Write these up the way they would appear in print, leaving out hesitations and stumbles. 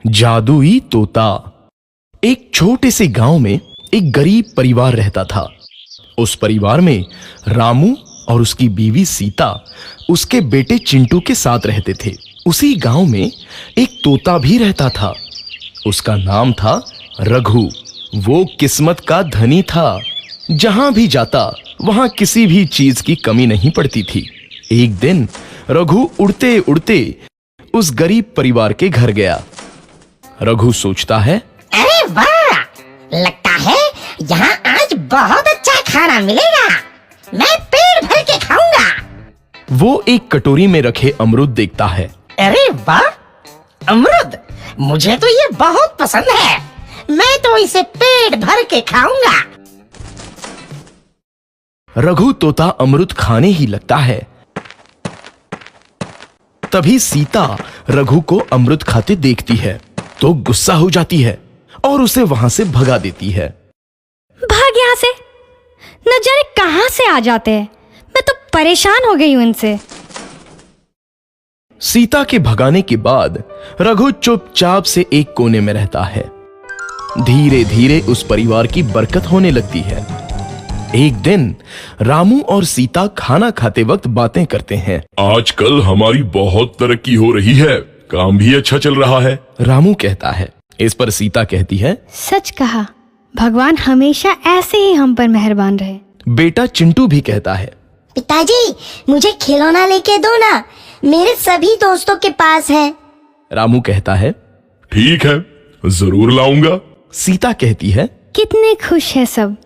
जादुई तोता। एक छोटे से गांव में एक गरीब परिवार रहता था। उस परिवार में रामू और उसकी बीवी सीता उसके बेटे चिंटू के साथ रहते थे। उसी गांव में एक तोता भी रहता था। उसका नाम था रघु। वो किस्मत का धनी था। जहां भी जाता वहां किसी भी चीज की कमी नहीं पड़ती थी। एक दिन रघु उड़ते उड़ते उस गरीब परिवार के घर गया। रघु सोचता है, अरे वाह, लगता है यहाँ आज बहुत अच्छा खाना मिलेगा। मैं पेट भर के खाऊंगा। वो एक कटोरी में रखे अमरूद देखता है। अरे वाह, अमरूद, मुझे तो ये बहुत पसंद है। मैं तो इसे पेट भर के खाऊंगा। रघु तोता अमरूद खाने ही लगता है। तभी सीता रघु को अमरूद खाते देखती है तो गुस्सा हो जाती है और उसे वहां से भगा देती है। भाग यहाँ से, न जाने कहां से आ जाते हैं। मैं तो परेशान हो गई हूं इनसे। सीता के भगाने के बाद रघु चुपचाप से एक कोने में रहता है। धीरे धीरे उस परिवार की बरकत होने लगती है। एक दिन रामू और सीता खाना खाते वक्त बातें करते हैं। आजकल हमारी बहुत तरक्की हो रही है, काम भी अच्छा चल रहा है। रामू कहता है। इस पर सीता कहती है, सच कहा, भगवान हमेशा ऐसे ही हम पर मेहरबान रहे। बेटा चिंटू भी कहता है, पिताजी, मुझे खिलौना लेके दो ना, मेरे सभी दोस्तों के पास है। रामू कहता है, ठीक है, जरूर लाऊंगा। सीता कहती है, कितने खुश है सब,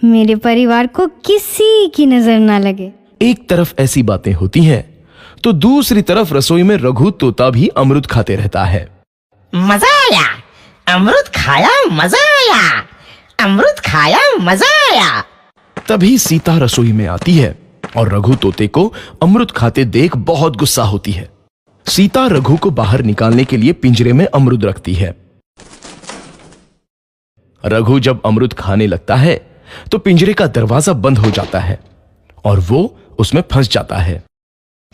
मेरे परिवार को किसी की नजर ना लगे। एक तरफ ऐसी बातें होती हैं तो दूसरी तरफ रसोई में रघु तोता भी अमरूद खाते रहता है। मजा आया, अमरूद खाया, मजा आया, अमरूद खाया, मजा आया। तभी सीता रसोई में आती है और रघु तोते को अमरूद खाते देख बहुत गुस्सा होती है। सीता रघु को बाहर निकालने के लिए पिंजरे में अमरूद रखती है। रघु जब अमरूद खाने लगता है तो पिंजरे का दरवाजा बंद हो जाता है और वो उसमें फंस जाता है।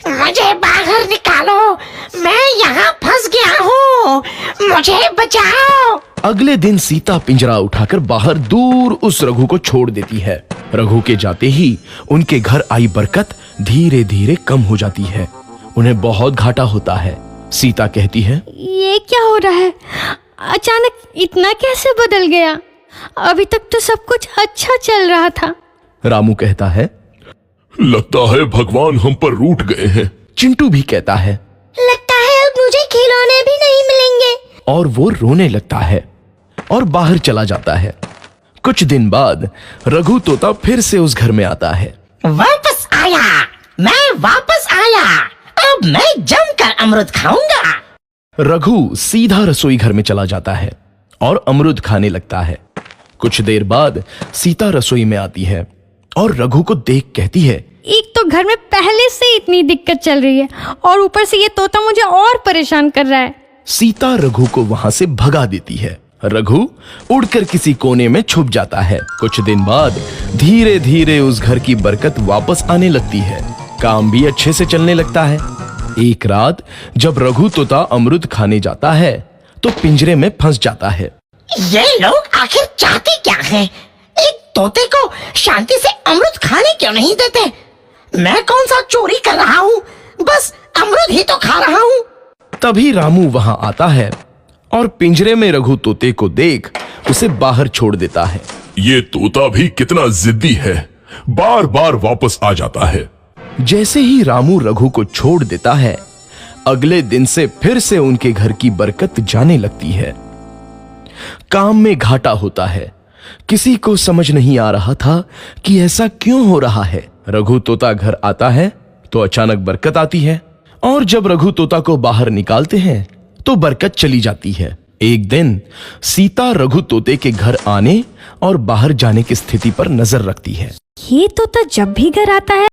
मुझे बाहर निकालो, मैं यहाँ फंस गया हूँ, मुझे बचाओ। अगले दिन सीता पिंजरा उठाकर बाहर दूर उस रघु को छोड़ देती है। रघु के जाते ही उनके घर आई बरकत धीरे धीरे कम हो जाती है। उन्हें बहुत घाटा होता है। सीता कहती है, ये क्या हो रहा है, अचानक इतना कैसे बदल गया? अभी तक तो सब कुछ अच्छा चल रहा था। रामू कहता है, लगता है भगवान हम पर रूठ गए हैं। चिंटू भी कहता है, लगता है अब मुझे खिलौने भी नहीं मिलेंगे। और वो रोने लगता है और बाहर चला जाता है। कुछ दिन बाद रघु तोता फिर से उस घर में आता है। वापस आया, मैं वापस आया, अब मैं जमकर अमरूद खाऊंगा। रघु सीधा रसोई घर में चला जाता है और अमरूद खाने लगता है। कुछ देर बाद सीता रसोई में आती है और रघु को देख कहती है, एक तो घर में पहले से इतनी दिक्कत चल रही है और ऊपर से ये तोता मुझे और परेशान कर रहा है। सीता रघु को वहां से भगा देती है। रघु उड़कर किसी कोने में छुप जाता है। कुछ दिन बाद धीरे धीरे उस घर की बरकत वापस आने लगती है। काम भी अच्छे से चलने लगता है। एक रात जब रघु तोता अमरूद खाने जाता है तो पिंजरे में फंस जाता है। ये लोग आखिर चाहते क्या हैं? एक तोते को शांति से अमरूद खाने क्यों नहीं देते? मैं कौन सा चोरी कर रहा हूँ? बस अमरूद ही तो खा रहा हूँ। तभी रामू वहां आता है और पिंजरे में रघु तोते को देख उसे बाहर छोड़ देता है। ये तोता भी कितना जिद्दी है, बार बार वापस आ जाता है। जैसे ही रामू रघु को छोड़ देता है, अगले दिन से फिर से उनके घर की बरकत जाने लगती है। काम में घाटा होता है। किसी को समझ नहीं आ रहा था कि ऐसा क्यों हो रहा है। रघु तोता घर आता है तो अचानक बरकत आती है और जब रघु तोता को बाहर निकालते हैं तो बरकत चली जाती है। एक दिन सीता रघु तोते के घर आने और बाहर जाने की स्थिति पर नजर रखती है। ये तोता जब भी घर आता है